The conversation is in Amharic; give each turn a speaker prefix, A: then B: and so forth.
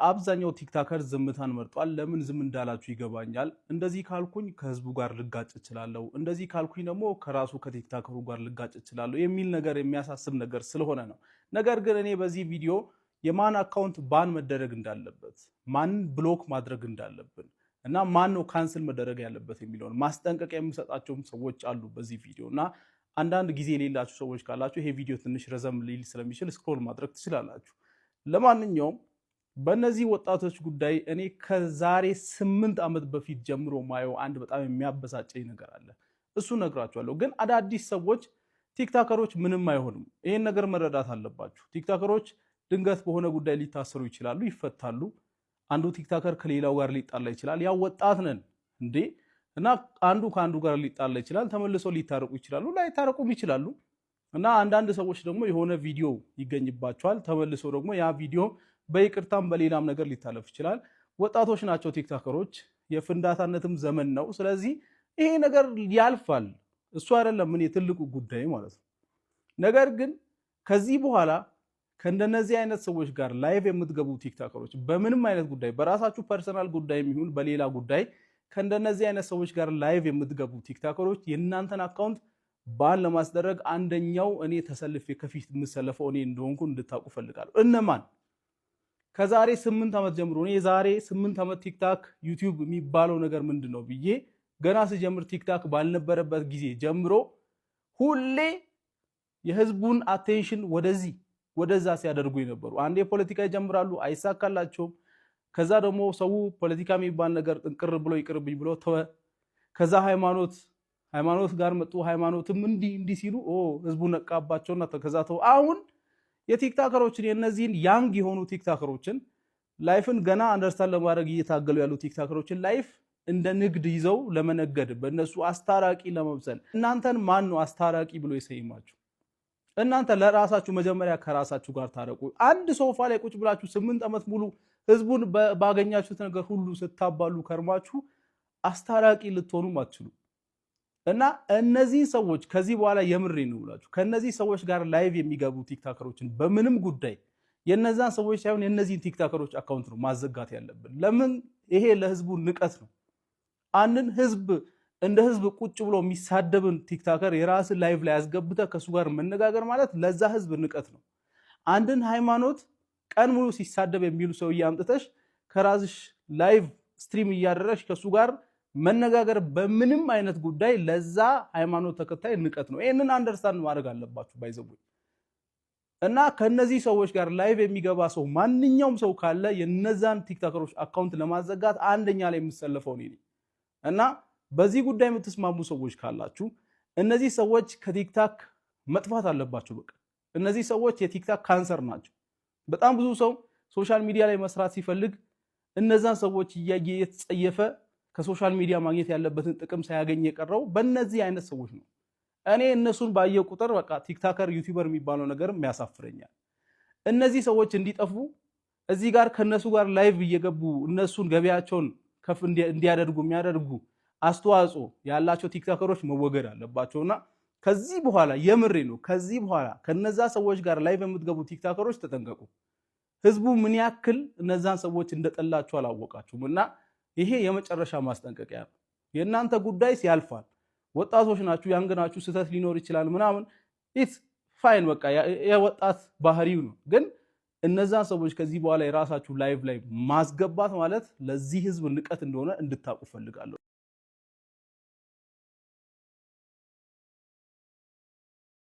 A: አብዛኛው ቲክታከር ዝምታን መርጧል። ለምን ዝም እንዳላችሁ ይገባኛል። እንደዚህ ካልኩኝ ከህዝቡ ጋር ልጋጭ እችላለሁ፣ እንደዚህ ካልኩኝ ደግሞ ከራሱ ከቲክታከሩ ጋር ልጋጭ እችላለሁ የሚል ነገር የሚያሳስብ ነገር ስለሆነ ነው። ነገር ግን እኔ በዚህ ቪዲዮ የማን አካውንት ባን መደረግ እንዳለበት፣ ማን ብሎክ ማድረግ እንዳለብን እና ማን ነው ካንስል መደረግ ያለበት የሚለውን ማስጠንቀቂያ የሚሰጣቸውም ሰዎች አሉ በዚህ ቪዲዮ እና አንዳንድ ጊዜ የሌላችሁ ሰዎች ካላችሁ ይሄ ቪዲዮ ትንሽ ረዘም ሊል ስለሚችል ስክሮል ማድረግ ትችላላችሁ። ለማንኛውም በእነዚህ ወጣቶች ጉዳይ እኔ ከዛሬ 8 ዓመት በፊት ጀምሮ ማየው አንድ በጣም የሚያበሳጨኝ ነገር አለ። እሱ ነግራችኋለሁ። ግን አዳዲስ ሰዎች ቲክታከሮች ምንም አይሆንም፣ ይሄን ነገር መረዳት አለባችሁ። ቲክታከሮች ድንገት በሆነ ጉዳይ ሊታሰሩ ይችላሉ፣ ይፈታሉ። አንዱ ቲክታከር ከሌላው ጋር ሊጣላ ይችላል። ያው ወጣት ነን እንዴ እና አንዱ ከአንዱ ጋር ሊጣላ ይችላል። ተመልሶ ሊታረቁ ይችላሉ፣ ላይታረቁም ይችላሉ። እና አንዳንድ ሰዎች ደግሞ የሆነ ቪዲዮ ይገኝባቸዋል። ተመልሶ ደግሞ ያ ቪዲዮ በይቅርታም በሌላም ነገር ሊታለፍ ይችላል። ወጣቶች ናቸው ቲክታከሮች፣ የፍንዳታነትም ዘመን ነው። ስለዚህ ይሄ ነገር ያልፋል። እሱ አይደለም ምን የትልቁ ጉዳይ ማለት ነው። ነገር ግን ከዚህ በኋላ ከእንደነዚህ አይነት ሰዎች ጋር ላይቭ የምትገቡ ቲክታከሮች በምንም አይነት ጉዳይ በራሳችሁ ፐርሰናል ጉዳይ የሚሆን በሌላ ጉዳይ ከእንደነዚህ አይነት ሰዎች ጋር ላይቭ የምትገቡ ቲክታከሮች የእናንተን አካውንት ባን ለማስደረግ አንደኛው እኔ ተሰልፌ ከፊት የምሰለፈው እኔ እንደሆንኩ እንድታውቁ ፈልጋለሁ። እነማን? ከዛሬ 8 ዓመት ጀምሮ እኔ ዛሬ 8 ዓመት ቲክታክ ዩቲዩብ የሚባለው ነገር ምንድነው ብዬ ገና ስጀምር ቲክታክ ባልነበረበት ጊዜ ጀምሮ ሁሌ የህዝቡን አቴንሽን ወደዛ ሲያደርጉ የነበሩ አንዴ ፖለቲካ ይጀምራሉ፣ አይሳካላቸውም። ከዛ ደግሞ ሰው ፖለቲካ የሚባል ነገር ጥንቅር ብሎ ይቅርብኝ ብሎ ተወ። ከዛ ሃይማኖት ጋር መጡ። ሃይማኖትም እንዲህ ሲሉ ህዝቡ ነቃባቸውና ከዛ ተው። አሁን የቲክታከሮችን የነዚህን ያንግ የሆኑ ቲክታከሮችን ላይፍን ገና አንደርስታንድ ለማድረግ እየታገሉ ያሉ ቲክታከሮችን ላይፍ እንደ ንግድ ይዘው ለመነገድ በእነሱ አስታራቂ ለመብሰል እናንተን ማን ነው አስታራቂ ብሎ የሰይማችሁ? እናንተ ለራሳችሁ መጀመሪያ ከራሳችሁ ጋር ታረቁ። አንድ ሶፋ ላይ ቁጭ ብላችሁ 8 ዓመት ሙሉ ህዝቡን ባገኛችሁት ነገር ሁሉ ስታባሉ ከርማችሁ አስታራቂ ልትሆኑም አትችሉ። እና እነዚህ ሰዎች ከዚህ በኋላ የምሬ ነው ብላችሁ ከነዚህ ሰዎች ጋር ላይቭ የሚገቡ ቲክታከሮችን በምንም ጉዳይ የነዛን ሰዎች ሳይሆን የነዚህን ቲክታከሮች አካውንት ነው ማዘጋት ያለብን። ለምን? ይሄ ለህዝቡ ንቀት ነው። አንድን ህዝብ እንደ ህዝብ ቁጭ ብሎ የሚሳደብን ቲክታከር የራስን ላይቭ ላይ ያስገብተህ ከሱ ጋር መነጋገር ማለት ለዛ ህዝብ ንቀት ነው። አንድን ሃይማኖት ቀን ሙሉ ሲሳደብ የሚሉ ሰው እያምጥተሽ ከራስሽ ላይቭ ስትሪም እያደረግሽ ከሱ ጋር መነጋገር በምንም አይነት ጉዳይ ለዛ ሃይማኖት ተከታይ ንቀት ነው። ይሄንን አንደርስታንድ ማድረግ አለባችሁ ባይዘው። እና ከነዚህ ሰዎች ጋር ላይቭ የሚገባ ሰው ማንኛውም ሰው ካለ የነዛን ቲክታከሮች አካውንት ለማዘጋት አንደኛ ላይ የምሰለፈው እኔ ነኝ። እና በዚህ ጉዳይ የምትስማሙ ሰዎች ካላችሁ እነዚህ ሰዎች ከቲክታክ መጥፋት አለባቸው። በቃ እነዚህ ሰዎች የቲክታክ ካንሰር ናቸው። በጣም ብዙ ሰው ሶሻል ሚዲያ ላይ መስራት ሲፈልግ እነዛን ሰዎች እያየ የተጸየፈ ከሶሻል ሚዲያ ማግኘት ያለበትን ጥቅም ሳያገኝ የቀረው በእነዚህ አይነት ሰዎች ነው። እኔ እነሱን ባየው ቁጥር በቃ ቲክታከር ዩቲዩበር የሚባለው ነገር ያሳፍረኛል። እነዚህ ሰዎች እንዲጠፉ እዚህ ጋር ከነሱ ጋር ላይቭ እየገቡ እነሱን ገበያቸውን ከፍ እንዲያደርጉ የሚያደርጉ አስተዋጽኦ ያላቸው ቲክታከሮች መወገድ አለባቸውና ከዚህ በኋላ የምሬ ነው ከዚህ በኋላ ከነዛ ሰዎች ጋር ላይቭ የምትገቡ ቲክታከሮች ተጠንቀቁ። ህዝቡ ምን ያክል እነዛን ሰዎች እንደጠላቸው አላወቃችሁም። እና ይሄ የመጨረሻ ማስጠንቀቂያ ነው። የእናንተ ጉዳይ ሲያልፋል። ወጣቶች ናችሁ፣ ያንግ ናችሁ፣ ስህተት ሊኖር ይችላል ምናምን ኢትስ ፋይን በቃ የወጣት ባህሪው ነው። ግን እነዛን ሰዎች ከዚህ በኋላ የራሳችሁ ላይቭ ላይ ማስገባት ማለት ለዚህ ህዝብ ንቀት እንደሆነ እንድታውቁ ፈልጋለሁ።